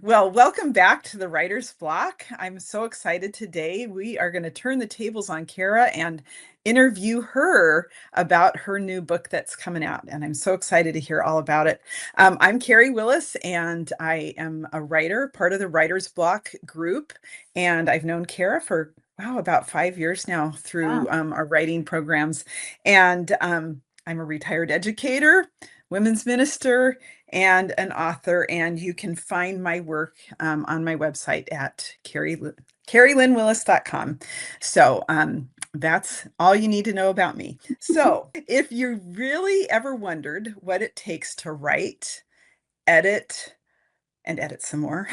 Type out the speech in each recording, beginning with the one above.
Well, welcome back to the Writers Bloc. I'm so excited today. We are going to turn the tables on Cara and interview her about her new book that's coming out. And I'm so excited to hear all about it. I'm Keri Willis, and I am a writer, part of the Writers Bloc group. And I've known Cara for, about 5 years now through Wow. our writing programs. And I'm a retired educator, women's minister, and an author, and you can find my work on my website at KeriLynnWillis.com. So that's all you need to know about me. So if you really ever wondered what it takes to write, edit, and edit some more,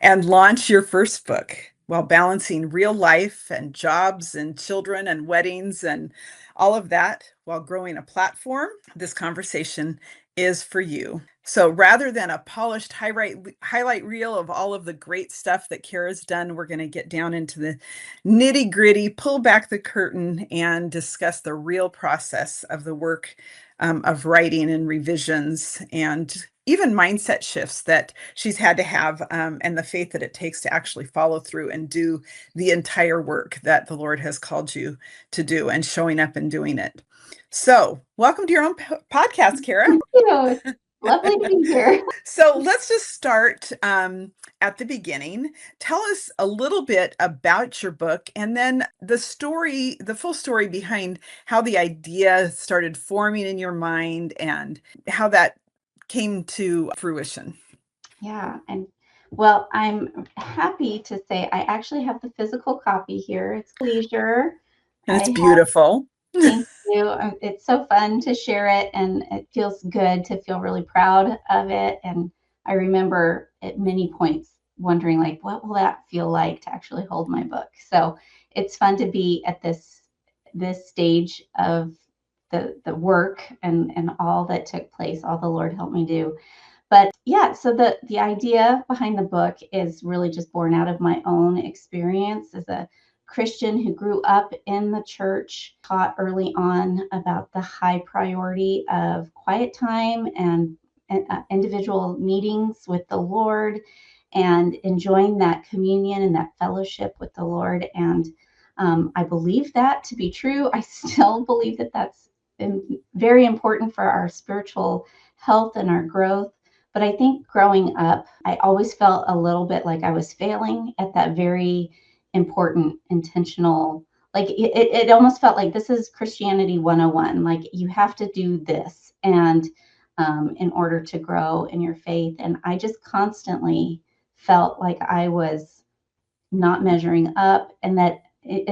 and launch your first book while balancing real life and jobs and children and weddings and all of that while growing a platform, this conversation is for you. So rather than a polished highlight reel of all of the great stuff that Cara's done, we're going to get down into the nitty gritty, pull back the curtain, and discuss the real process of the work of writing and revisions and even mindset shifts that she's had to have, and the faith that it takes to actually follow through and do the entire work that the Lord has called you to do, and showing up and doing it. So welcome to your own podcast, Cara. Thank you. It's lovely to be here. So let's just start at the beginning. Tell us a little bit about your book, and then the story, the full story behind how the idea started forming in your mind and how that came to fruition. Yeah. And well, I'm happy to say I actually have the physical copy here. It's leisure. And I it's have, beautiful. thank you. It's so fun to share it, and it feels good to feel really proud of it. And I remember at many points wondering, like, what will that feel like to actually hold my book? So it's fun to be at this stage of the work and all that took place, all the Lord helped me do. But yeah, so the idea behind the book is really just born out of my own experience as a Christian who grew up in the church, taught early on about the high priority of quiet time and individual meetings with the Lord, and enjoying that communion and that fellowship with the Lord. And I believe that to be true. I still believe that that's very important for our spiritual health and our growth. But I think growing up, I always felt a little bit like I was failing at that very important, intentional, like it almost felt like this is Christianity 101. Like you have to do this and in order to grow in your faith. And I just constantly felt like I was not measuring up, and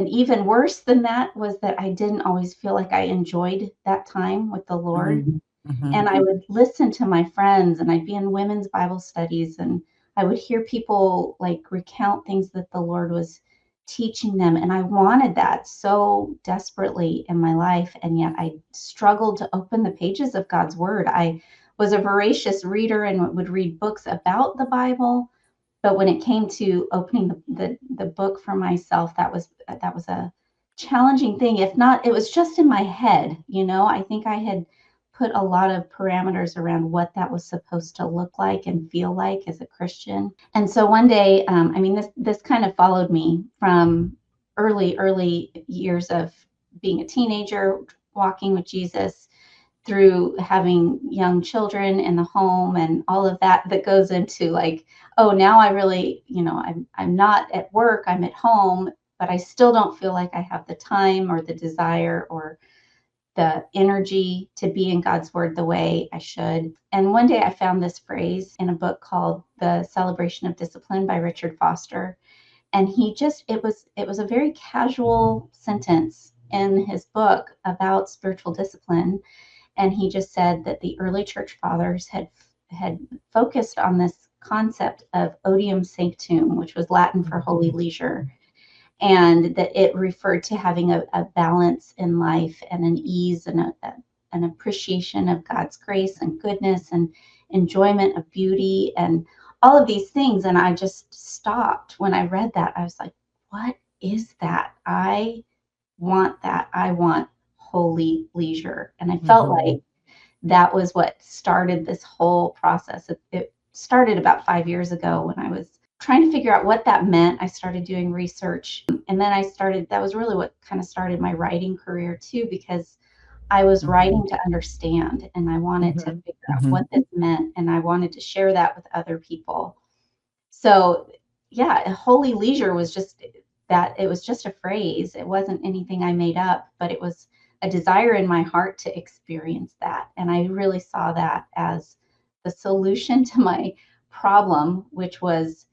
even worse than that was that I didn't always feel like I enjoyed that time with the Lord. Mm-hmm. And I would listen to my friends, and I'd be in women's Bible studies, and I would hear people like recount things that the Lord was teaching them. And I wanted that so desperately in my life. And yet I struggled to open the pages of God's word. I was a voracious reader and would read books about the Bible. But when it came to opening the book for myself, that was a challenging thing. If not, it was just in my head. I think I had put a lot of parameters around what that was supposed to look like and feel like as a Christian. And so one day, this kind of followed me from early years of being a teenager, walking with Jesus, through having young children in the home and all of that goes into like, oh, now I really, I'm not at work, I'm at home, but I still don't feel like I have the time or the desire or the energy to be in God's word the way I should. And one day I found this phrase in a book called The Celebration of Discipline by Richard Foster. And it was a very casual sentence in his book about spiritual discipline. And he just said that the early church fathers had focused on this concept of odium sanctum, which was Latin for holy leisure, and that it referred to having a balance in life and an ease and an appreciation of God's grace and goodness and enjoyment of beauty and all of these things. And I just stopped when I read that. I was like, what is that? I want that. I want holy leisure. And I felt like that was what started this whole process. started about 5 years ago when I was trying to figure out what that meant. I started doing research, and then that was really what kind of started my writing career too, because I was Mhm. writing to understand, and I wanted to Mhm. figure out Mhm. what this meant, and I wanted to share that with other people. So, yeah, holy leisure was just that. It was just a phrase. It wasn't anything I made up, but it was a desire in my heart to experience that. And I really saw that as the solution to my problem, which was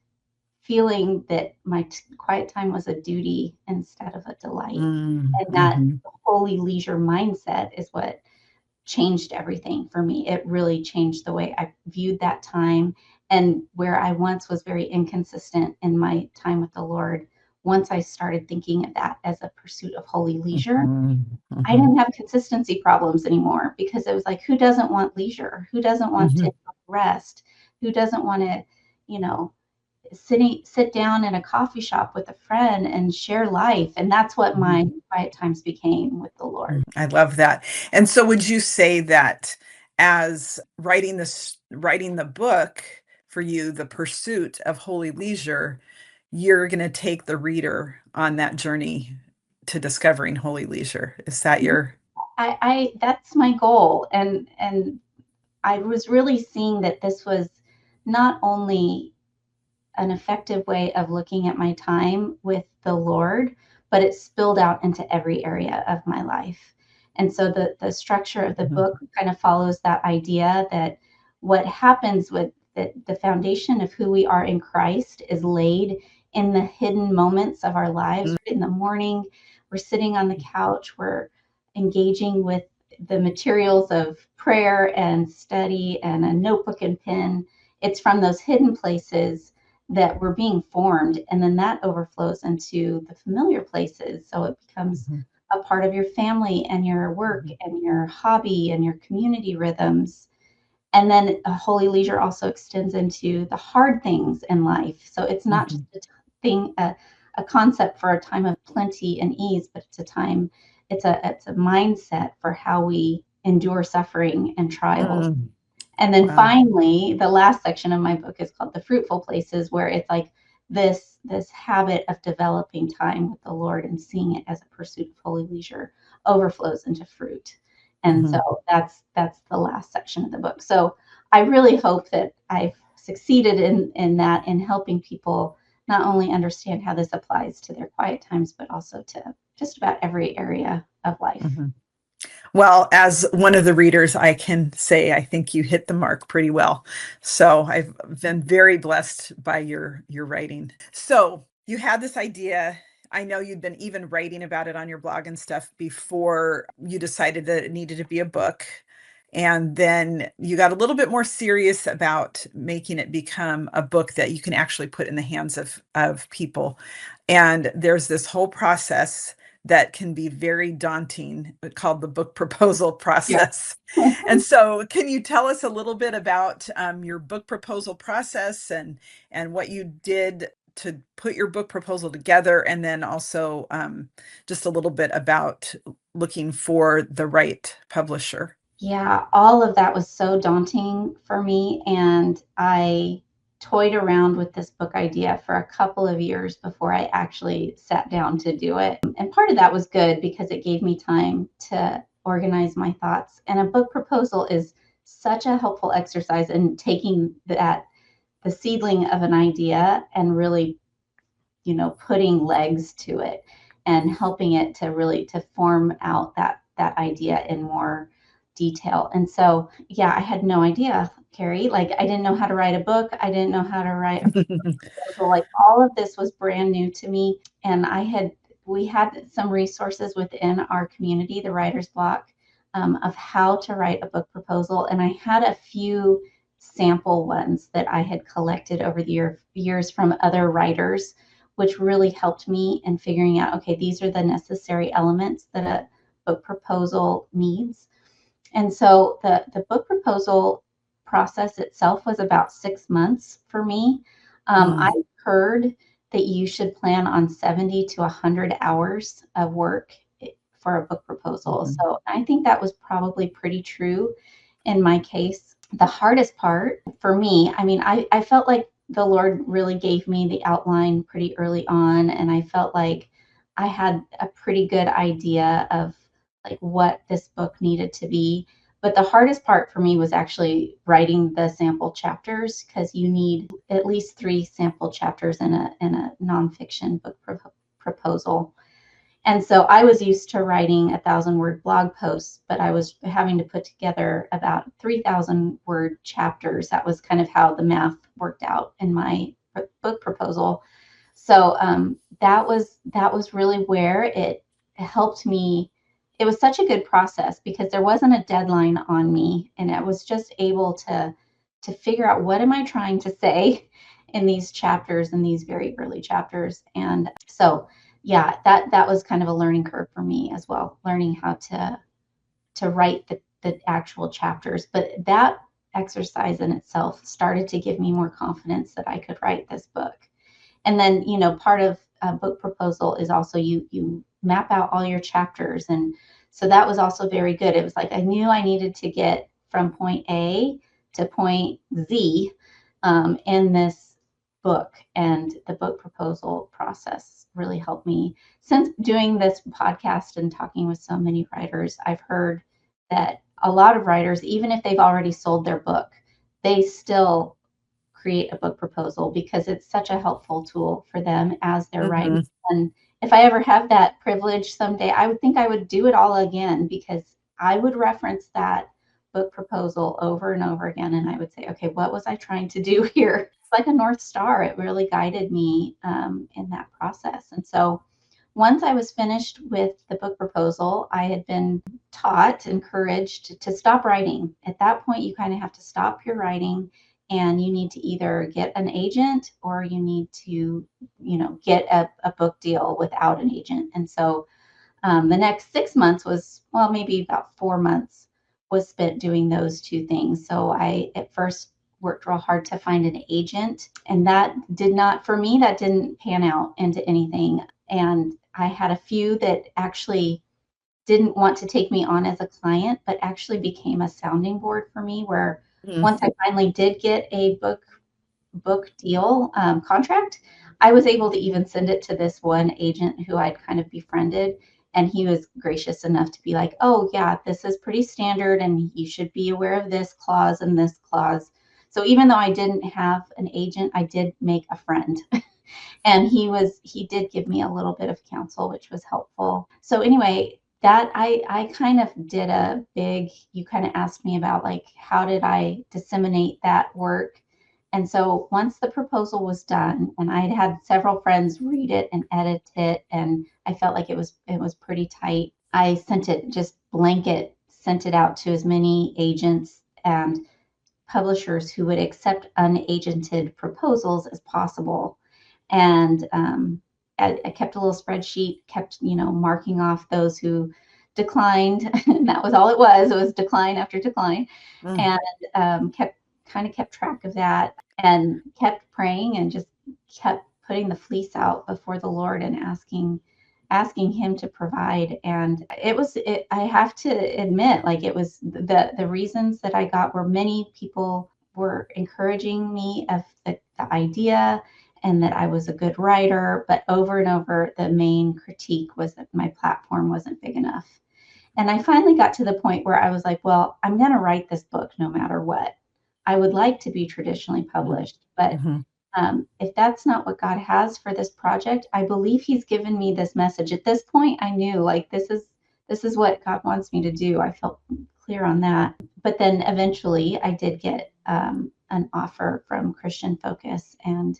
feeling that my quiet time was a duty instead of a delight. Mm. And that Mhm. holy leisure mindset is what changed everything for me. It really changed the way I viewed that time, and where I once was very inconsistent in my time with the Lord. Once I started thinking of that as a pursuit of holy leisure, Mhm. I Mhm. didn't have consistency problems anymore, because it was like, who doesn't want leisure? Who doesn't want to Mhm. rest? Who doesn't want to, you know, sit down in a coffee shop with a friend and share life? And that's what Mhm. my quiet times became with the Lord. I love that. And so would you say that as writing the book for you, The Pursuit of Holy Leisure, you're going to take the reader on that journey to discovering holy leisure? Is that your I that's my goal, and I was really seeing that this was not only an effective way of looking at my time with the Lord, but it spilled out into every area of my life. And so the structure of the Mhm. book kind of follows that idea that what happens with the foundation of who we are in Christ is laid in the hidden moments of our lives. In the morning, we're sitting on the couch, we're engaging with the materials of prayer and study and a notebook and pen. It's from those hidden places that we're being formed, and then that overflows into the familiar places, so it becomes Mhm. a part of your family and your work Mhm. and your hobby and your community rhythms. And then a holy leisure also extends into the hard things in life, so it's not just Mhm. a concept for a time of plenty and ease, but it's a mindset for how we endure suffering and trials. Mm. And then Wow. finally, the last section of my book is called The Fruitful Places, where it's like this habit of developing time with the Lord and seeing it as a pursuit of holy leisure overflows into fruit. And so Mhm. that's the last section of the book. So I really hope that I've succeeded in that, in helping people not only understand how this applies to their quiet times, but also to just about every area of life. Mhm. Well, as one of the readers, I can say I think you hit the mark pretty well. So I've been very blessed by your writing. So you had this idea. I know you'd been even writing about it on your blog and stuff before you decided that it needed to be a book. And then you got a little bit more serious about making it become a book that you can actually put in the hands of people. And there's this whole process that can be very daunting, called the book proposal Yeah. process. And so, can you tell us a little bit about your book proposal process and what you did to put your book proposal together, and then also just a little bit about looking for the right publisher? Yeah, all of that was so daunting for me, and I toyed around with this book idea for a couple of years before I actually sat down to do it. And part of that was good because it gave me time to organize my thoughts. And a book proposal is such a helpful exercise in taking the seedling of an idea and really, putting legs to it and helping it to really to form out that idea in more detail. And so, yeah, I had no idea, Keri. Like, I didn't know how to write a book. I didn't know how to write a proposal. Like, all of this was brand new to me. And we had some resources within our community, the Writers Bloc, of how to write a book proposal. And I had a few sample ones that I had collected over the years from other writers, which really helped me in figuring out, okay, these are the necessary elements that a book proposal needs. And so the book proposal process itself was about 6 months for me. I Mm, heard that you should plan on 70 to 100 hours of work for a book proposal. mhm, So I think that was probably pretty true in my case. The hardest part for me, I mean, I felt like the Lord really gave me the outline pretty early on, and I felt like I had a pretty good idea of like what this book needed to be. But the hardest part for me was actually writing the sample chapters, because you need at least 3 sample chapters in a nonfiction book proposal. And so I was used to writing 1,000-word blog posts, but I was having to put together about 3,000-word chapters. That was kind of how the math worked out in my book proposal. So that was really where it helped me. It was such a good process because there wasn't a deadline on me, and I was just able to figure out what am I trying to say in these chapters, in these very early chapters. And so yeah, that was kind of a learning curve for me as well, learning how to write the actual chapters. But that exercise in itself started to give me more confidence that I could write this book. And then, part of a book proposal is also you map out all your chapters. And so that was also very good. It was like I knew I needed to get from point A to point Z in this book, and the book proposal process really helped me. Since doing this podcast and talking with so many writers, I've heard that a lot of writers, even if they've already sold their book, they still create a book proposal because it's such a helpful tool for them as they're writing. Mm-hmm. And if I ever have that privilege someday, I would think I would do it all again, because I would reference that book proposal over and over again. And I would say, okay, what was I trying to do here? It's like a North Star. It really guided me in that process. And so once I was finished with the book proposal, I had been taught, encouraged to stop writing. At that point, you kind of have to stop your writing, and you need to either get an agent or you need to, get a book deal without an agent. And so the next 6 months was, well, maybe about 4 months was spent doing those two things. So I at first worked real hard to find an agent, and that did not, for me, that didn't pan out into anything. And I had a few that actually didn't want to take me on as a client, but actually became a sounding board for me, where once I finally did get a book deal contract, I was able to even send it to this one agent who I'd kind of befriended. And he was gracious enough to be like, oh, yeah, this is pretty standard, and you should be aware of this clause and this clause. So even though I didn't have an agent, I did make a friend. And he did give me a little bit of counsel, which was helpful. So anyway, that I kind of did a big, you kind of asked me about like, how did I disseminate that work? And so once the proposal was done, and I had several friends read it and edit it, and I felt like it was pretty tight, I sent it just blanket, sent it out to as many agents and publishers who would accept unagented proposals as possible. And I kept a little spreadsheet, kept, marking off those who declined. And that was all it was. It was decline after decline. Mm. And kept track of that, and kept praying, and just kept putting the fleece out before the Lord and asking him to provide. And I have to admit, like, it was the reasons that I got were, many people were encouraging me of the idea and that I was a good writer, but over and over, the main critique was that my platform wasn't big enough. And I finally got to the point where I was like, well, I'm going to write this book no matter what. I would like to be traditionally published, but Mm-hmm. if that's not what God has for this project, I believe He's given me this message. At this point, I knew, like, this is what God wants me to do. I felt clear on that. But then eventually, I did get an offer from Christian Focus, and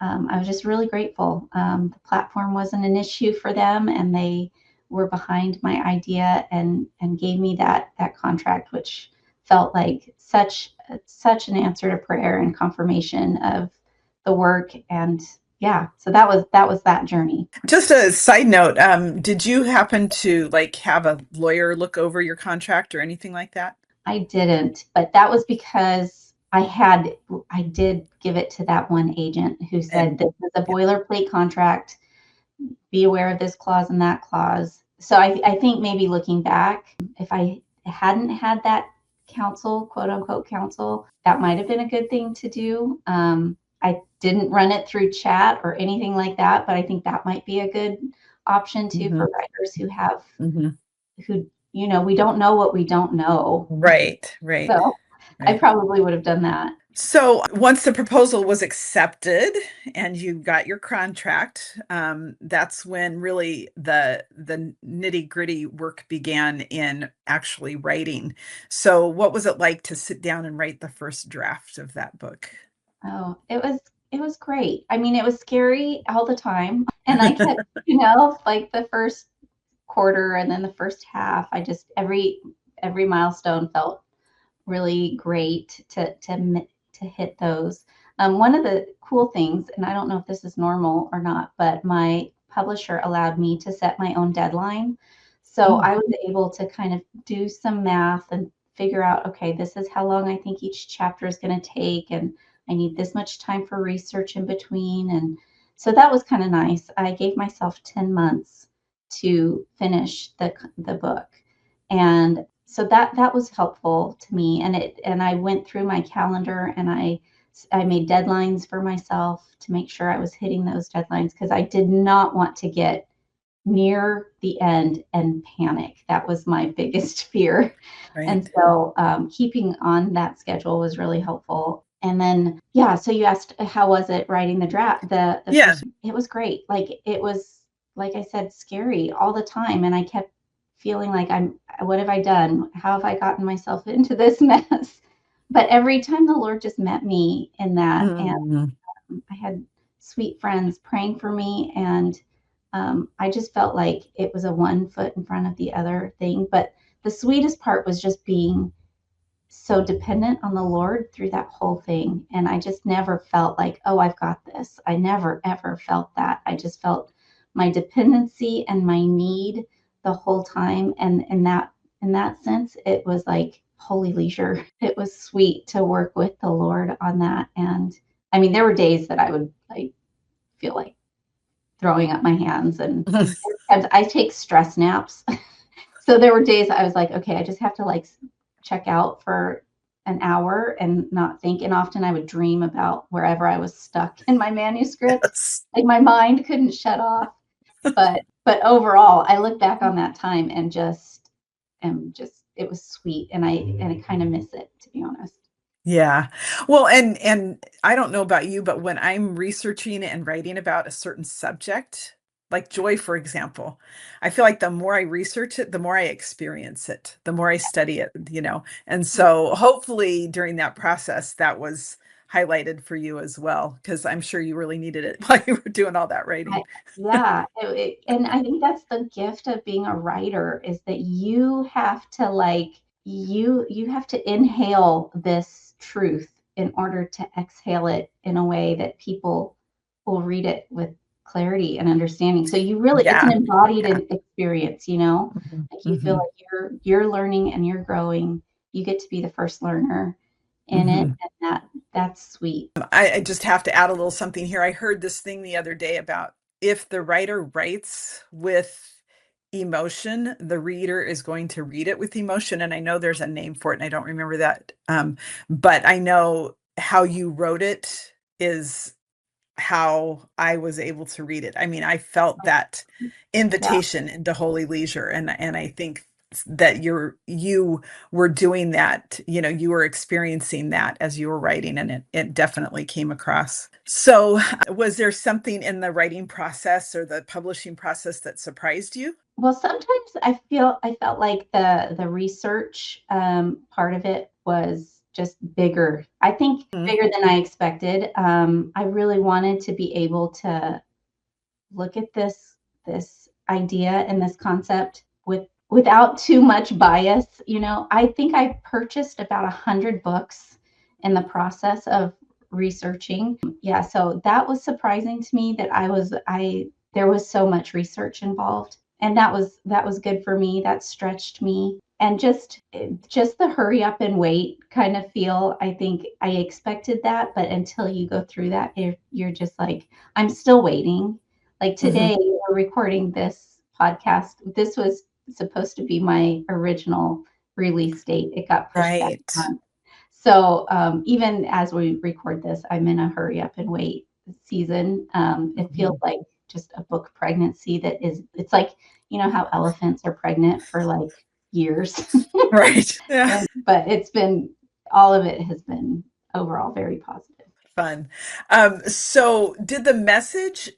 I was just really grateful. The platform wasn't an issue for them, and they were behind my idea and gave me that contract, which felt like such an answer to prayer and confirmation of the work. And yeah, so that was that journey. Just a side note, did you happen to like have a lawyer look over your contract or anything like that? I didn't, but that was because I did give it to that one agent who said, And this is a yeah. boilerplate contract. Be aware of this clause and that clause. So I think maybe looking back, if I hadn't had that counsel, quote unquote counsel. That might have been a good thing to do. I didn't run it through chat or anything like that, but I think that might be a good option too Hmm. for writers who have, Hmm. who, we don't know what we don't know. Right, right, So I right. probably would have done that. So once the proposal was accepted and you got your contract, that's when really the nitty-gritty work began in actually writing. So what was it like to sit down and write the first draft of that book? Oh, it was great. I mean, it was scary all the time. And I kept, like the first quarter and then the first half, I just every milestone felt really great to hit those. One of the cool things, and I don't know if this is normal or not, but my publisher allowed me to set my own deadline. So Mm. I was able to kind of do some math and figure out, okay, this is how long I think each chapter is going to take, and I need this much time for research in between. And so that was kind of nice. I gave myself 10 months to finish the book. And so that was helpful to me, and I went through my calendar, and I made deadlines for myself to make sure I was hitting those deadlines, because I did not want to get near the end and panic. That was my biggest fear. And Right. so keeping on that schedule was really helpful. And then, yeah, so you asked how was it writing the draft, the Yeah. first, it was great. Like it was, like I said, scary all the time. And I kept feeling like what have I done? How have I gotten myself into this mess? But every time the Lord just met me in that, and Mm. I had sweet friends praying for me, and I just felt like it was a one foot in front of the other thing. But the sweetest part was just being so dependent on the Lord through that whole thing. And I just never felt like, oh, I've got this. I never, ever felt that. I just felt my dependency and my need the whole time. And in that sense, it was like holy leisure. It was sweet to work with the Lord on that. And I mean, there were days that I would like feel like throwing up my hands, and I take stress naps. So there were days I was like, okay, I just have to like check out for an hour and not think. And often I would dream about wherever I was stuck in my manuscript. Yes. Like my mind couldn't shut off. But overall, I look back on that time and just it was sweet, and I kind of miss it, to be honest. Yeah. Well, and I don't know about you, but when I'm researching and writing about a certain subject, like joy, for example, I feel like the more I research it, the more I experience it, the more I study it. And so hopefully during that process, that was highlighted for you as well, because I'm sure you really needed it while you were doing all that I, writing. yeah, and I think that's the gift of being a writer, is that you have to you have to inhale this truth in order to exhale it in a way that people will read it with clarity and understanding. So it's an Yeah. embodied Yeah. experience, Mhm. like you feel Mhm. like you're learning and you're growing. You get to be the first learner in it, Mhm. and that's sweet. I just have to add a little something here. I heard this thing the other day about if the writer writes with emotion, the reader is going to read it with emotion. And I know there's a name for it, and I don't remember that. But I know how you wrote it is how I was able to read it. I mean, I felt that Yeah. invitation into holy leisure, and I think that you were doing that, you were experiencing that as you were writing, and it definitely came across. So, was there something in the writing process or the publishing process that surprised you? Well, sometimes I felt like the research part of it was just bigger. I think Mhm. bigger than I expected. I really wanted to be able to look at this idea and this concept without too much bias. I think I purchased about 100 books in the process of researching. Yeah, so that was surprising to me that I there was so much research involved, and that was good for me. That stretched me. And just the hurry up and wait kind of feel. I think I expected that, but until you go through that, you're just like, I'm still waiting. Like Mhm. today, we're recording this podcast. This was supposed to be my original release date. It got pushed back Right. a month. So even as we record this, I'm in a hurry up and wait season. It feels Mhm. like just a book pregnancy it's like, you know how elephants are pregnant for like years. Right. Yeah. But all of it has been overall very positive. Fun. So did the message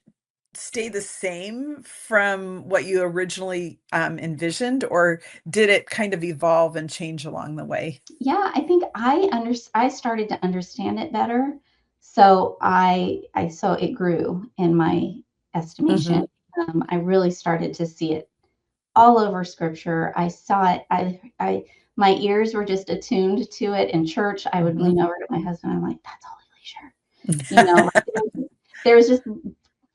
stay the same from what you originally envisioned, or did it kind of evolve and change along the way? Yeah, I think I started to understand it better. So so it grew in my estimation. Hmm. I really started to see it all over scripture. I saw it. I my ears were just attuned to it in church. I would Hmm. lean over to my husband. I'm like, that's holy leisure. Like there was just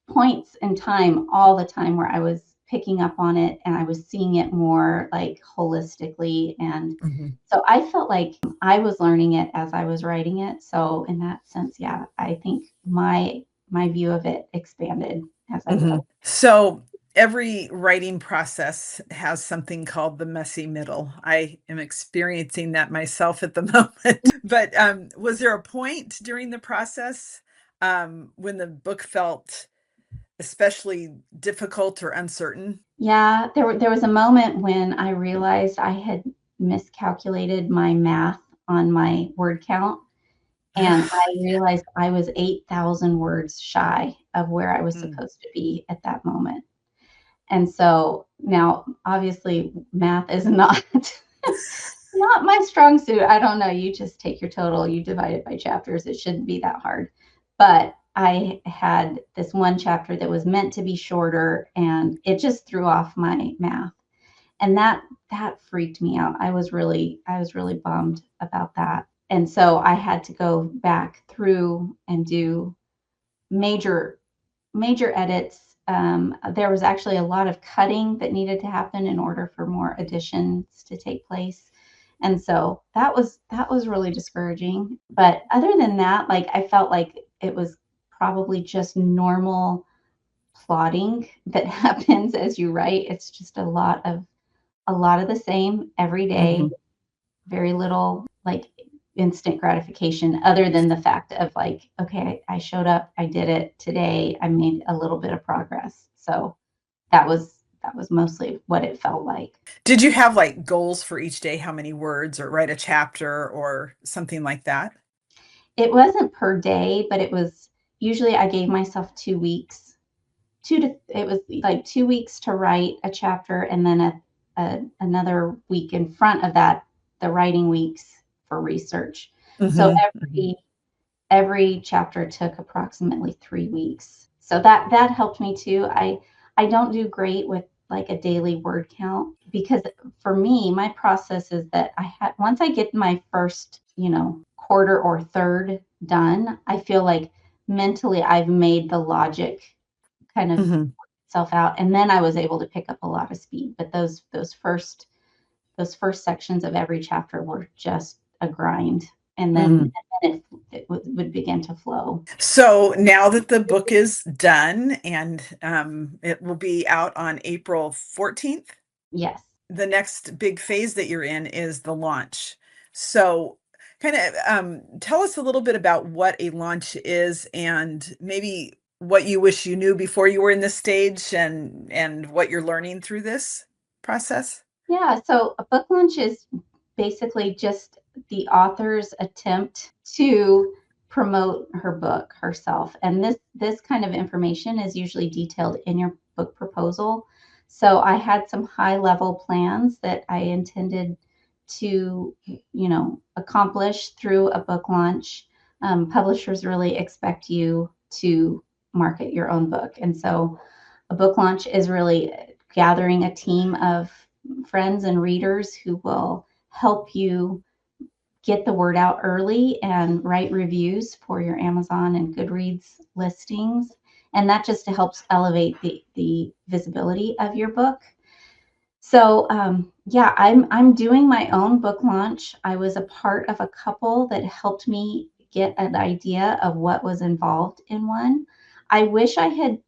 points in time all the time where I was picking up on it and I was seeing it more like holistically. And Hmm. so I felt like I was learning it as I was writing it. So in that sense, yeah, I think my view of it expanded as I Hmm. wrote. So every writing process has something called the messy middle. I am experiencing that myself at the moment. But was there a point during the process when the book felt especially difficult or uncertain? Yeah, there was a moment when I realized I had miscalculated my math on my word count. And I realized I was 8,000 words shy of where I was Mm. supposed to be at that moment. And so now, obviously, math is not not my strong suit. I don't know. You just take your total, you divide it by chapters. It shouldn't be that hard. But I had this one chapter that was meant to be shorter, and it just threw off my math, and that freaked me out. I was really bummed about that. And so I had to go back through and do major major edits. There was actually a lot of cutting that needed to happen in order for more additions to take place. And so that was really discouraging. But other than that, like I felt like it was probably just normal plotting that happens as you write. It's just a lot of the same every day, Mhm. very little like instant gratification other than the fact of like, okay, I showed up, I did it today, I made a little bit of progress. So that was mostly what it felt like. Did you have like goals for each day, how many words, or write a chapter or something like that? It wasn't per day, but it was usually I gave myself 2 weeks. It was like 2 weeks to write a chapter and then another week in front of that, the writing weeks for research. So Mhm, mhm, every chapter took approximately 3 weeks. So that helped me too. I don't do great with like a daily word count because for me, my process is that once I get my first, quarter or third done, I feel like mentally I've made the logic kind of mhm, self out, and then I was able to pick up a lot of speed. But those first sections of every chapter were just a grind, and then mhm. and then it would begin to flow. So now that the book is done and it will be out on April 14th, Yes. the next big phase that you're in is the launch. So, kind of tell us a little bit about what a launch is and maybe what you wish you knew before you were in this stage and what you're learning through this process. Yeah, so a book launch is basically just the author's attempt to promote her book herself. And this kind of information is usually detailed in your book proposal. So I had some high level plans that I intended to, accomplish through a book launch. Publishers really expect you to market your own book. And so a book launch is really gathering a team of friends and readers who will help you get the word out early and write reviews for your Amazon and Goodreads listings. And that just helps elevate the visibility of your book. So yeah, I'm doing my own book launch. I was a part of a couple that helped me get an idea of what was involved in one. I wish I had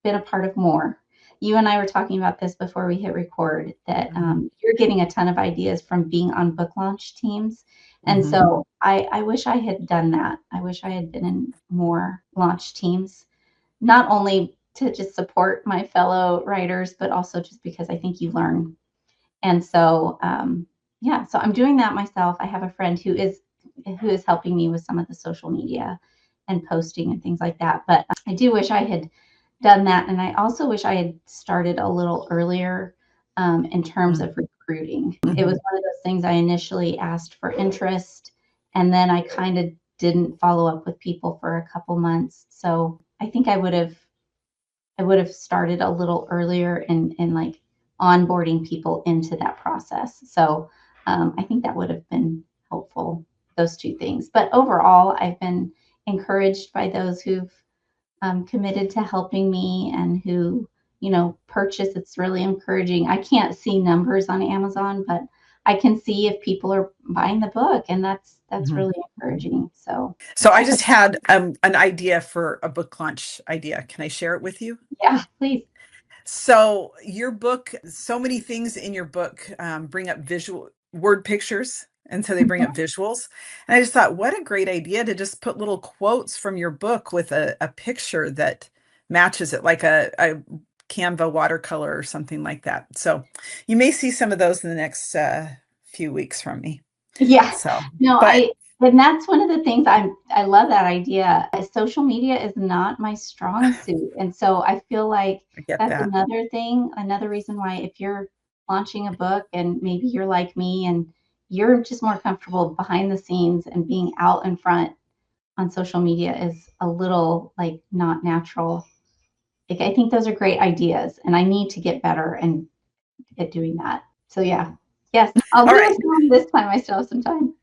been a part of more you and I were talking about this before we hit record, that Mhm. you're getting a ton of ideas from being on book launch teams. And Mhm. so I wish I had done that. I wish I had been in more launch teams, not only to just support my fellow writers, but also just because I think you learn. And so, yeah, so I'm doing that myself. I have a friend who is helping me with some of the social media and posting and things like that. But I do wish I had done that, and I also wish I had started a little earlier in terms of recruiting. It was Mhm. one of those things I initially asked for interest, and then I kind of didn't follow up with people for a couple months. So I think I would have started a little earlier in like onboarding people into that process. So I think that would have been helpful, those two things. But overall, I've been encouraged by those who've committed to helping me and who, purchase. It's really encouraging. I can't see numbers on Amazon, but I can see if people are buying the book, and that's Mhm. really encouraging. So So I I just had an idea for a book launch idea. Can I share it with you? yeah, please. So your book, so many things in your book bring up visual word pictures. And so they bring up visuals. And I just thought, what a great idea to just put little quotes from your book with a picture that matches it, like a Canva watercolor or something like that. So you may see some of those in the next few weeks from me. Yeah. So, No, but and that's one of the things I love that idea. Social media is not my strong suit. And so I feel like I get that's that. another thing, another reason why if you're launching a book and maybe you're like me and you're just more comfortable behind the scenes and being out in front on social media is a little like not natural. Like, I think those are great ideas and I need to get better and at doing that. So yeah. Yes, I'll All do right. a film this time. I still have some time.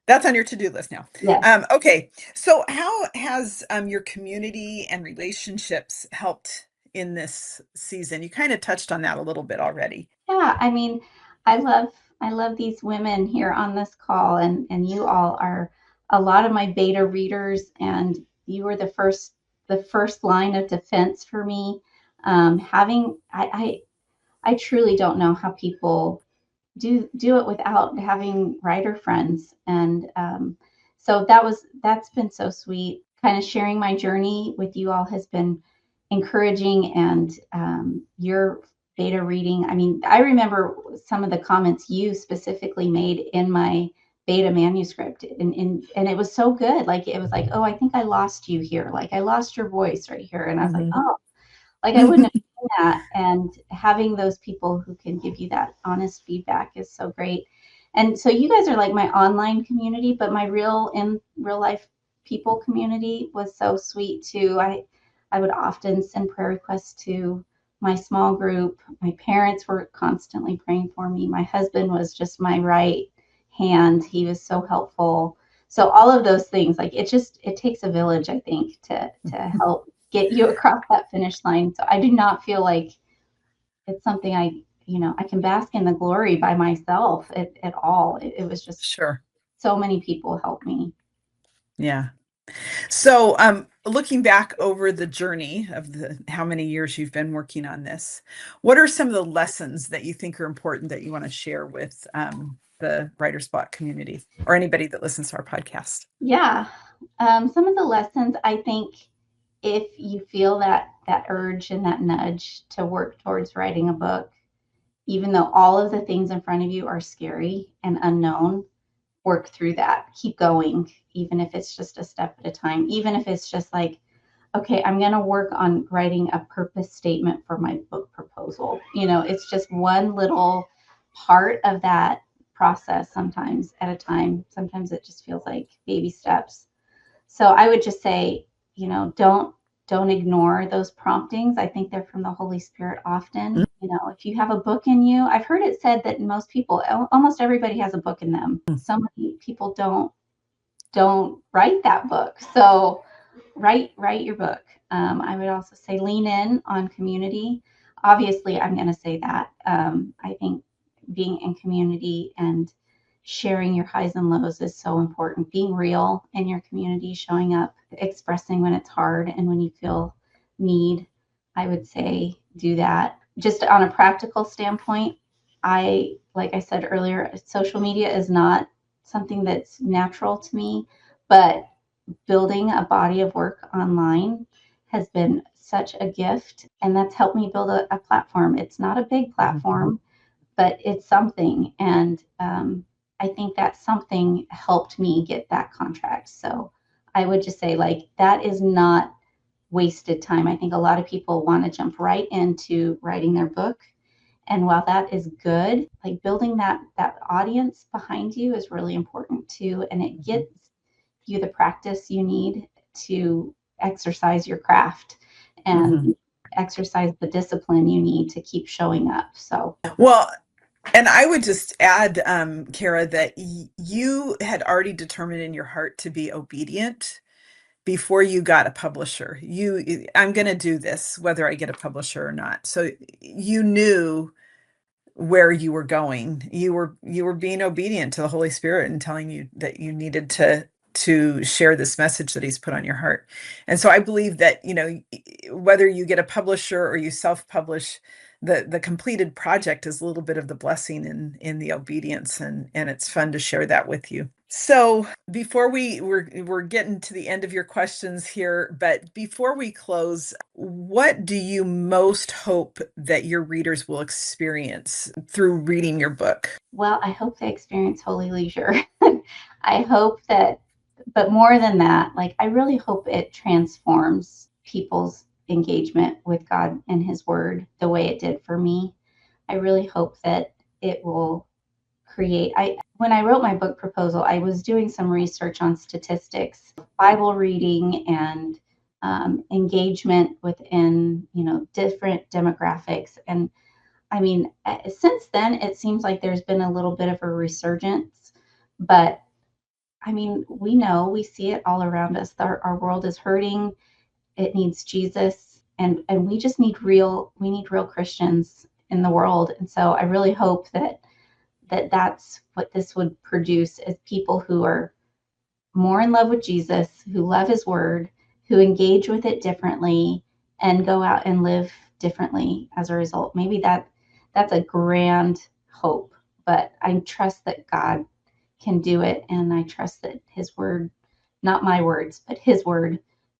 That's on your to-do list now. Yes. Okay. So how has your community and relationships helped in this season? You kind of touched on that a little bit already. Yeah, I mean, I love I love these women here on this call, and you all are a lot of my beta readers, and you were the first line of defense for me. Having I truly don't know how people do it without having writer friends, and so that's been so sweet. Kind of sharing my journey with you all has been encouraging, and your beta reading. I mean, I remember some of the comments you specifically made in my beta manuscript, and it was so good. Like it was like, oh, I think I lost you here. Like I lost your voice right here, and I was like, Mhm. oh, like I wouldn't have done that. And having those people who can give you that honest feedback is so great. And so you guys are like my online community, but my in real life people community was so sweet too. I would often send prayer requests to my small group. My parents were constantly praying for me. My husband was just my right hand. He was so helpful. So all of those things, like it takes a village, I think, to help get you across that finish line. So I do not feel like it's something I can bask in the glory by myself at all. It was just Sure. so many people helped me. Yeah. So, looking back over the journey of the how many years you've been working on this, what are some of the lessons that you think are important that you want to share with the Writers Bloc community or anybody that listens to our podcast? Yeah. Some of the lessons I think if you feel that urge and that nudge to work towards writing a book, even though all of the things in front of you are scary and unknown, work through that. Keep going, even if it's just a step at a time, even if it's just like, okay, I'm going to work on writing a purpose statement for my book proposal. It's just one little part of that process sometimes at a time. Sometimes it just feels like baby steps. So I would just say, don't ignore those promptings. I think they're from the Holy Spirit often. If you have a book in you, I've heard it said that most people, almost everybody has a book in them. So many people don't write that book. So write your book. I would also say lean in on community. Obviously, I'm going to say that. I think being in community and sharing your highs and lows is so important. Being real in your community, showing up, expressing when it's hard and when you feel need. I would say do that. just on a practical standpoint, like I said earlier, social media is not something that's natural to me, but building a body of work online has been such a gift, and that's helped me build a platform. It's not a big Mhm. platform, but it's something. And I think that something helped me get that contract. So I would just say, like, that is not wasted time. I think a lot of people want to jump right into writing their book. And while that is good, like building that audience behind you is really important too. And it Mhm. gets you the practice you need to exercise your craft Mhm. and exercise the discipline you need to keep showing up. So Well, and I would just add, Kara, that you had already determined in your heart to be obedient before you got a publisher. I'm going to do this whether I get a publisher or not. So you knew where you were going. You were being obedient to the Holy Spirit and telling you that you needed to share this message that he's put on your heart. And so I believe that, whether you get a publisher or you self-publish, the completed project is a little bit of the blessing in the obedience, and it's fun to share that with you. So before we're getting to the end of your questions here, but before we close, what do you most hope that your readers will experience through reading your book? well, I hope they experience holy leisure. I hope that, but more than that, like I really hope it transforms people's engagement with God and His Word the way it did for me. I really hope that it will create. I When I wrote my book proposal, I was doing some research on statistics, Bible reading, and engagement within different demographics. And I mean, since then, it seems like there's been a little bit of a resurgence, but I mean, we see it all around us. Our world is hurting. It needs Jesus, and we need real Christians in the world. And so I really hope that's what this would produce, is people who are more in love with Jesus, who love his word, who engage with it differently, and go out and live differently as a result. Maybe that's a grand hope, but I trust that God can do it, and I trust that his word, not my words, but his word,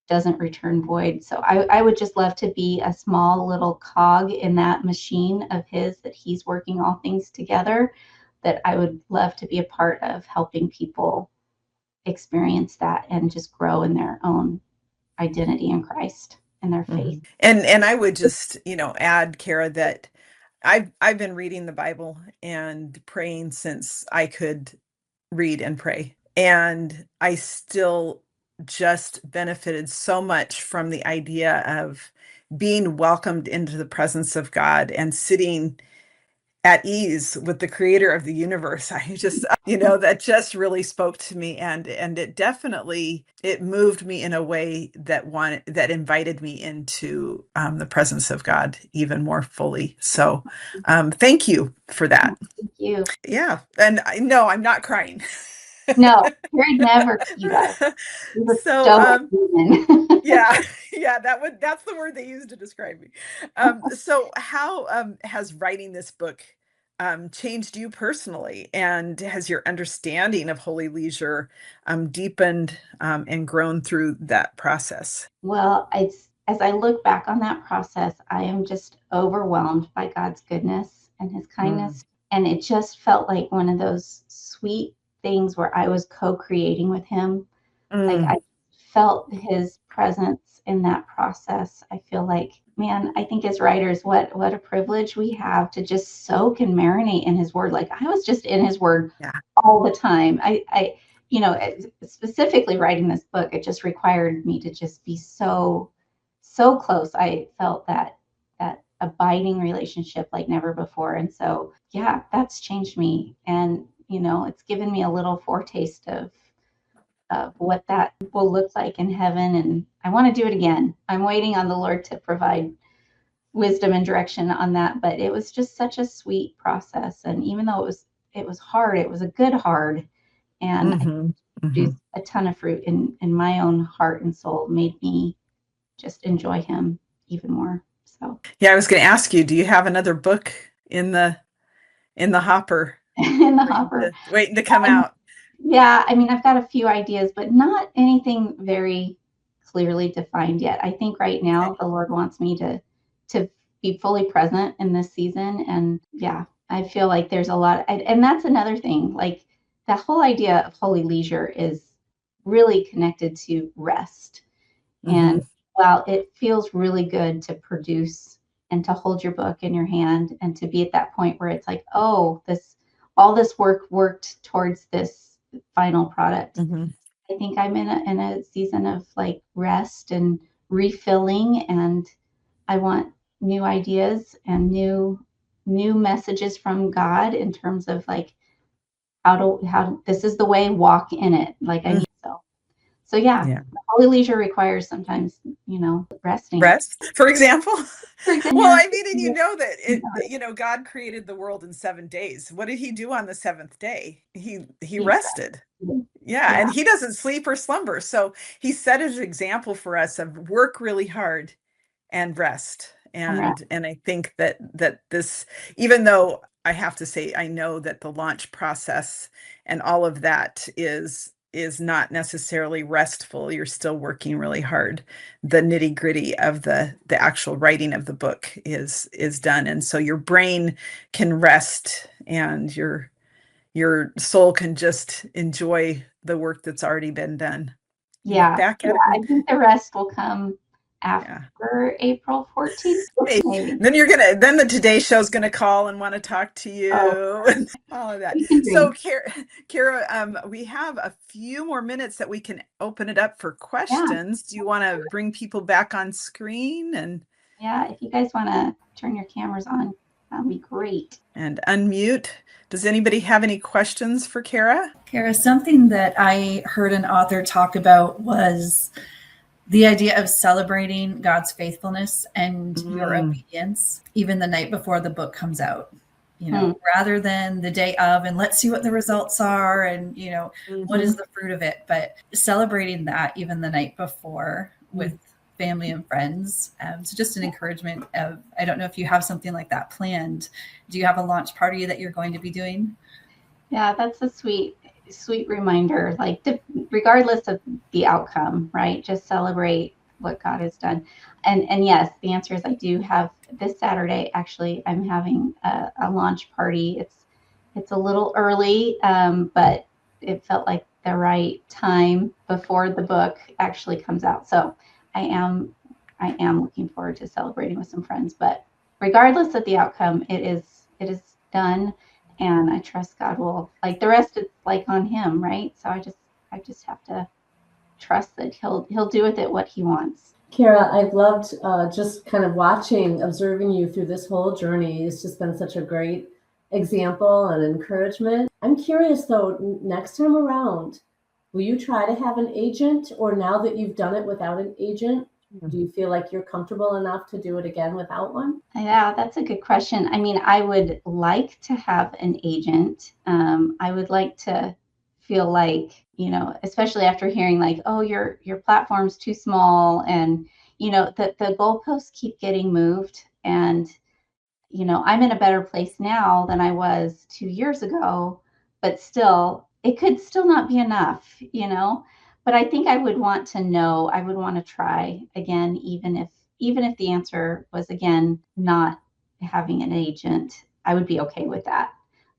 doesn't return void. So I would just love to be a small little cog in that machine of his, that he's working all things together, that I would love to be a part of helping people experience that and just grow in their own identity in Christ and their faith. Mhm. And I would just, add, Kara, that I've been reading the Bible and praying since I could read and pray. And I still just benefited so much from the idea of being welcomed into the presence of God and sitting at ease with the creator of the universe. I just, that just really spoke to me, and it moved me in a way that invited me into the presence of God even more fully. So thank you for that. Thank you. Yeah. And no, I'm not crying. No, Harry never, you guys. He's a So stoic human. yeah, yeah, that's the word they use to describe me. So how has writing this book changed you personally, and has your understanding of holy leisure deepened and grown through that process? Well, as I look back on that process, I am just overwhelmed by God's goodness and his Mm, kindness. And it just felt like one of those sweet things where I was co-creating with him. Like I mm, felt his presence in that process. I feel like, man, I think as writers, what a privilege we have to just soak and marinate in his word. Like I was just in his word yeah. all the time. Specifically writing this book, it just required me to just be so close. I felt that abiding relationship like never before. And so, yeah, that's changed me. And, it's given me a little foretaste of what that will look like in heaven. And I want to do it again. I'm waiting on the Lord to provide wisdom and direction on that. But it was just such a sweet process. And even though it was hard, it was a good hard. And I Hmm. Hmm. produced a ton of fruit in my own heart and soul, made me just enjoy him even more. So Yeah, I was going to ask you, do you have another book in the hopper in the hopper. waiting to come Um, out? yeah, I mean, I've got a few ideas, but not anything very clearly defined yet. I think right Okay. now the Lord wants me to be fully present in this season, and yeah, I feel like there's a lot, and that's another thing. Like the whole idea of holy leisure is really connected to rest. And Hmm. while it feels really good to produce and to hold your book in your hand and to be at that point where it's like, oh, this all this work worked towards this final product. Hmm. I think I'm in a season of like rest and refilling, and I want new ideas and new messages from God in terms of like how this is the way, walk in it. Like I need so yeah, Yeah. holy leisure requires sometimes, resting. Rest, for example. For example, Well, you're I mean, and you know that you know, God created the world in 7 days. What did he do on the seventh day? He he rested. rested. Yeah, Yeah, and he doesn't sleep or slumber. So he set as an example for us of work really hard and rest. and rest. And I think that this, even though I have to say, I know that the launch process and all of that is not necessarily restful. You're still working really hard. The nitty gritty of the actual writing of the book is done, and so your brain can rest, and your soul can just enjoy the work that's already been done. You look Yeah, back yeah. at it I and think the rest will come yeah. after April 14th, Maybe. maybe. Then the Today Show's gonna call and want to talk to Oh, you and all of that. we can So dream. Kara, we have a few more minutes that we can open it up for Yeah, questions. Do you want to bring people back on screen yeah. If you guys want to turn your cameras on, that'd be great. and unmute? Does anybody have any questions for Kara? Kara, something that I heard an author talk about was the idea of celebrating God's faithfulness and your Mm, obedience, even the night before the book comes out, Hmm. rather than the day of and let's see what the results are and, what mhm, is the fruit of it. But celebrating that even the night before with mm. family and friends. So just an encouragement of, I don't know if you have something like that planned. Do you have a launch party that you're going to be doing? Yeah, that's a sweet reminder. Like, regardless of the outcome, right? Just celebrate what God has done. And yes, the answer is I do have this Saturday. Actually, I'm having a launch party. It's a little early, but it felt like the right time before the book actually comes out. So I am I am looking forward to celebrating with some friends. But regardless of the outcome, it is done, and I trust God will, like the rest, it's like on him, right? So I just have to trust that he'll do with it what he wants. Kara, I've loved just kind of observing you through this whole journey. It's just been such a great example and encouragement. I'm curious though, next time around, will you try to have an agent, or now that you've done it without an agent, do you feel like you're comfortable enough to do it again without one? Yeah, that's a good question. I mean, I would like to have an agent. I would like to feel like, especially after hearing like, oh, your platform's too small, and the goalposts keep getting moved, and I'm in a better place now than I was 2 years ago, but still, it could still not be enough. But I think I would want to know, I would want to try again, even if the answer was again not having an agent, I would be okay with that.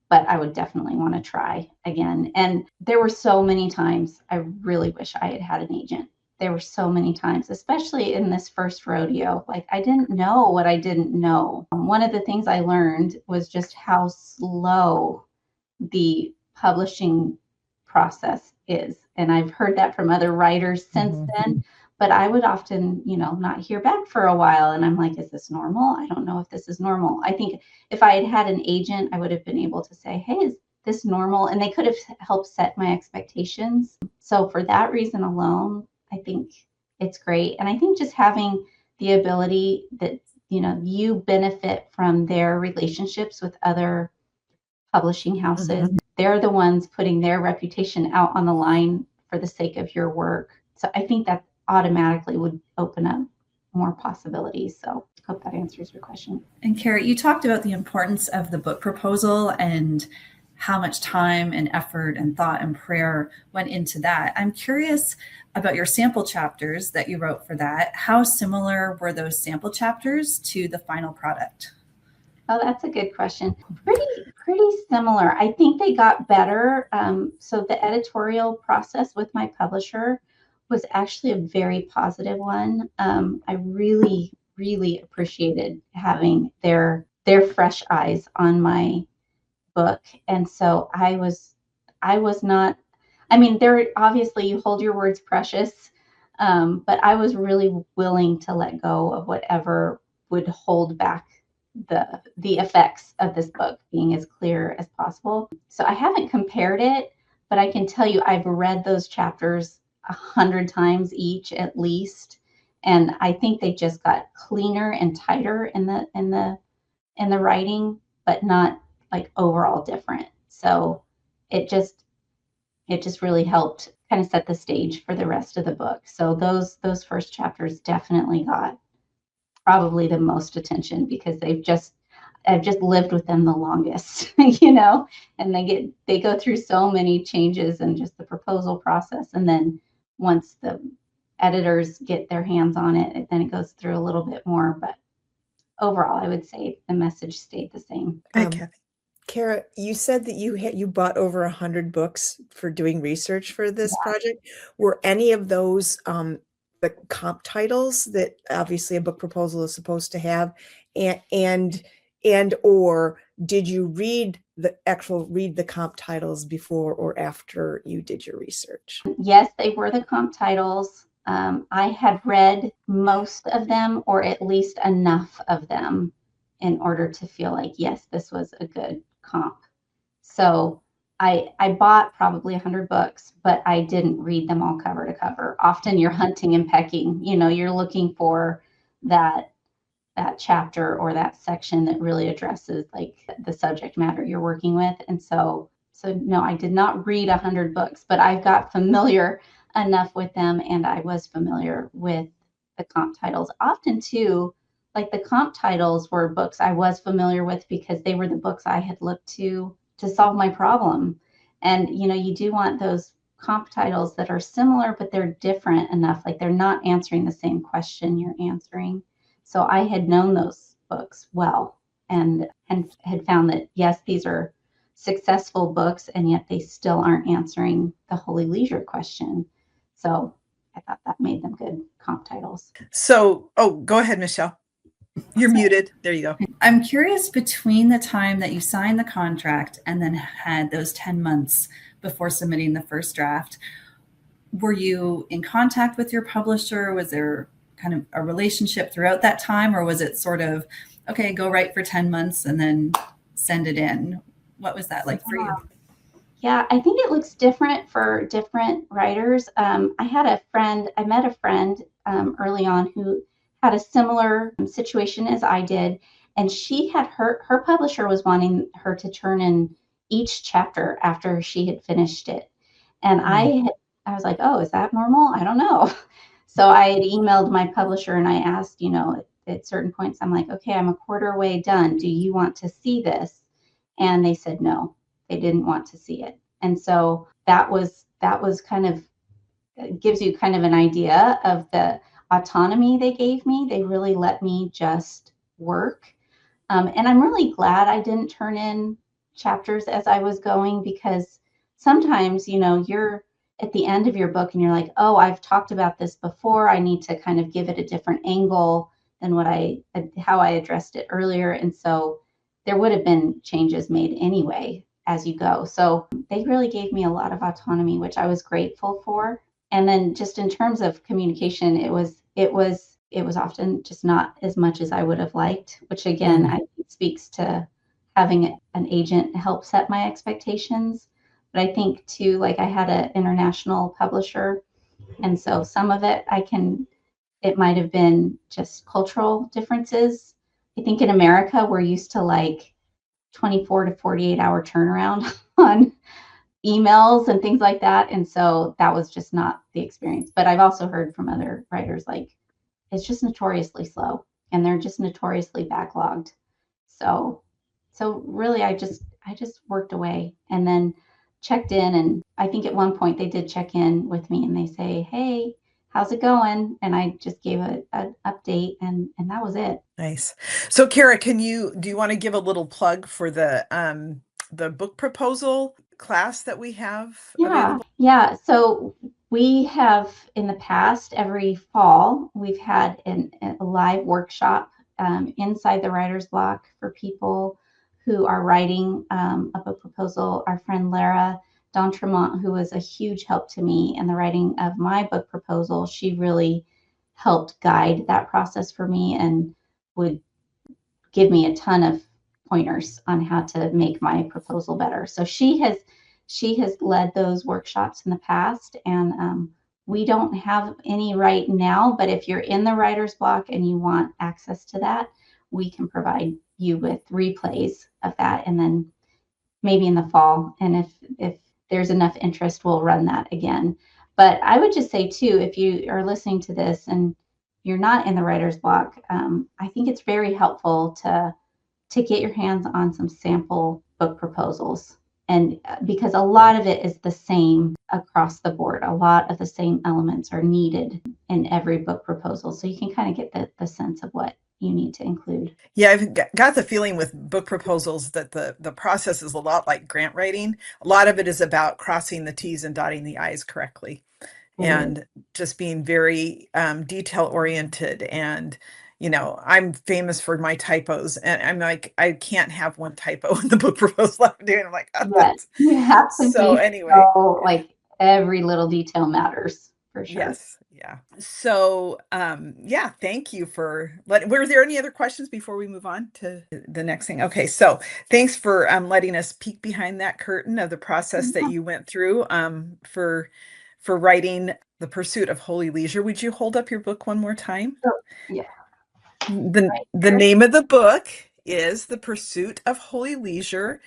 But I would definitely want to try again. And there were so many times I really wish I had had an agent. There were so many times, especially in this first rodeo. Like, I didn't know what I didn't know. One of the things I learned was just how slow the publishing process is. And I've heard that from other writers since Mhm. then. But I would often, not hear back for a while. And I'm like, is this normal? I don't know if this is normal. I think if I had had an agent, I would have been able to say, hey, is this normal? And they could have helped set my expectations. So for that reason alone, I think it's great. And I think just having the ability that, you benefit from their relationships with other publishing houses. Mhm. They're the ones putting their reputation out on the line for the sake of your work. So I think that automatically would open up more possibilities. So I hope that answers your question. And Keri, you talked about the importance of the book proposal and how much time and effort and thought and prayer went into that. I'm curious about your sample chapters that you wrote for that. How similar were those sample chapters to the final product? Oh, that's a good question. Pretty similar. I think they got better. So the editorial process with my publisher was actually a very positive one. I really, really appreciated having their fresh eyes on my book. And so I was not, I mean, there obviously you hold your words precious, but I was really willing to let go of whatever would hold back the effects of this book being as clear as possible. So I haven't compared it, but I can tell you I've read those chapters 100 times each at least, and I think they just got cleaner and tighter in the writing, but not like overall different. So it just really helped kind of set the stage for the rest of the book. So those first chapters definitely got probably the most attention because I've just lived with them the longest, and they go through so many changes and just the proposal process. And then once the editors get their hands on it, then it goes through a little bit more. But overall, I would say the message stayed the same. Hi, Kathy. Cara, you said that you bought over 100 books for doing research for this project. Were any of those the comp titles that obviously a book proposal is supposed to have, and or did you read the comp titles before or after you did your research? Yes, they were the comp titles. I had read most of them, or at least enough of them, in order to feel like, yes, this was a good comp. So I bought probably 100 books, but I didn't read them all cover to cover. Often you're hunting and pecking, you're looking for that chapter or that section that really addresses like the subject matter you're working with. And so no, I did not read 100 books, but I got familiar enough with them, and I was familiar with the comp titles. Often too, like the comp titles were books I was familiar with because they were the books I had looked to solve my problem. And, you do want those comp titles that are similar, but they're different enough, like they're not answering the same question you're answering. So I had known those books well and had found that, yes, these are successful books, and yet they still aren't answering the holy leisure question. So I thought that made them good comp titles. So, go ahead, Michelle. You're muted. There you go. I'm curious, between the time that you signed the contract and then had those 10 months before submitting the first draft, were you in contact with your publisher? Was there kind of a relationship throughout that time, or was it sort of, okay, go write for 10 months and then send it in? What was that like for you? Yeah, I think it looks different for different writers. I met a friend early on who had a similar situation as I did. And she had her publisher was wanting her to turn in each chapter after she had finished it. And I was like, oh, is that normal? I don't know. So I had emailed my publisher and I asked, at certain points, I'm like, okay, I'm a quarter way done. Do you want to see this? And they said no, they didn't want to see it. And so that was kind of, gives you kind of an idea of the autonomy they gave me. They really let me just work. And I'm really glad I didn't turn in chapters as I was going, because sometimes, you're at the end of your book and you're like, oh, I've talked about this before. I need to kind of give it a different angle than how I addressed it earlier. And so there would have been changes made anyway as you go. So they really gave me a lot of autonomy, which I was grateful for. And then just in terms of communication, it was often just not as much as I would have liked, which again, I think speaks to having an agent help set my expectations. But I think too, like I had an international publisher, and so some of it it might have been just cultural differences. I think in America, we're used to like 24 to 48 hour turnaround on emails and things like that. And so that was just not the experience. But I've also heard from other writers, like it's just notoriously slow, and they're just notoriously backlogged. So really I just worked away and then checked in, and I think at one point they did check in with me and they say, "Hey, how's it going?" And I just gave an update, and that was it. Nice. So Cara, do you want to give a little plug for the book proposal class that we have available? Yeah. So we have in the past, every fall, we've had a live workshop inside the Writers Bloc for people who are writing a book proposal. Our friend Lara D'Entremont, who was a huge help to me in the writing of my book proposal, she really helped guide that process for me and would give me a ton of pointers on how to make my proposal better. So she has led those workshops in the past, and we don't have any right now, but if you're in the Writer's Bloc and you want access to that, we can provide you with replays of that, and then maybe in the fall. And if there's enough interest, we'll run that again. But I would just say too, if you are listening to this and you're not in the Writer's Bloc, I think it's very helpful to get your hands on some sample book proposals. And because a lot of it is the same across the board, a lot of the same elements are needed in every book proposal. So you can kind of get the sense of what you need to include. Yeah, I've got the feeling with book proposals that the process is a lot like grant writing. A lot of it is about crossing the T's and dotting the I's correctly, and just being very detail oriented. And I'm famous for my typos, and I'm like, I can't have one typo in the book proposal I'm doing. I'm like, oh, Yes, you have to so be anyway, like every little detail matters for sure. yes, yeah. So yeah, thank you for were there any other questions before we move on to the next thing? Okay, so thanks for letting us peek behind that curtain of the process that you went through for writing The Pursuit of Holy Leisure. Would you hold up your book one more time? Yeah. The name of the book is The Pursuit of Holy Leisure,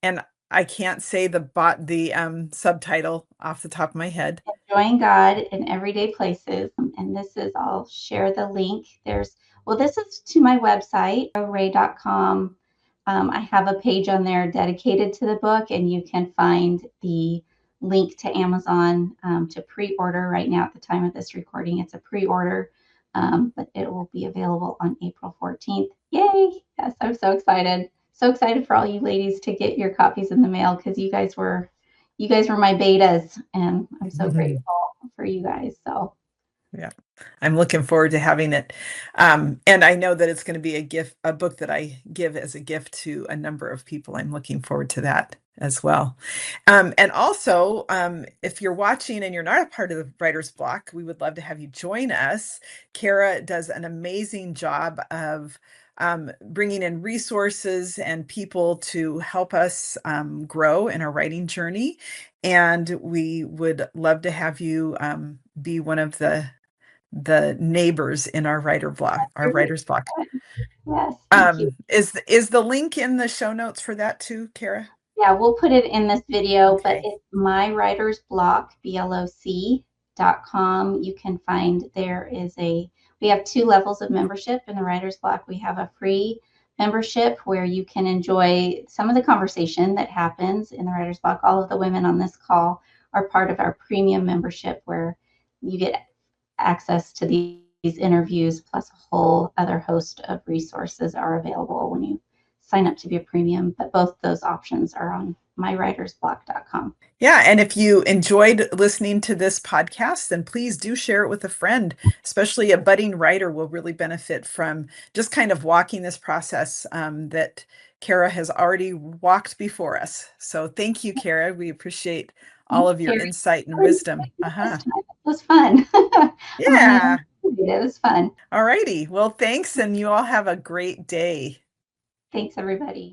and I can't say the subtitle off the top of my head. Enjoying God in Everyday Places. And I'll share the link. This is to my website, cararay.com. I have a page on there dedicated to the book, and you can find the link to Amazon to pre-order right now. At the time of this recording, it's a pre-order, but it will be available on April 14th. Yay! Yes, I'm so excited. So excited for all you ladies to get your copies in the mail, because you guys were my betas, and I'm so grateful for you guys. So yeah, I'm looking forward to having it. And I know that it's going to be a book that I give as a gift to a number of people. I'm looking forward to that as well. And also, if you're watching and you're not a part of the Writer's Bloc, we would love to have you join us. Cara does an amazing job of bringing in resources and people to help us grow in our writing journey. And we would love to have you be one of the neighbors in our Writer's Bloc. yes, thank you. Is the link in the show notes for that too, Cara? Yeah, we'll put it in this video, but Okay. it's mywritersbloc, bloc.com. You can find we have 2 levels of membership in the Writer's Bloc. We have a free membership where you can enjoy some of the conversation that happens in the Writer's Bloc. All of the women on this call are part of our premium membership, where you get access to these interviews, plus a whole other host of resources are available when you sign up to be a premium. But both those options are on mywritersbloc.com. Yeah, and if you enjoyed listening to this podcast, then please do share it with a friend. Especially a budding writer will really benefit from just kind of walking this process that Cara has already walked before us. So thank you, Cara. We appreciate all of your insight and wisdom. It was fun. Yeah. It was fun. All righty. Well, thanks, and you all have a great day. Thanks, everybody.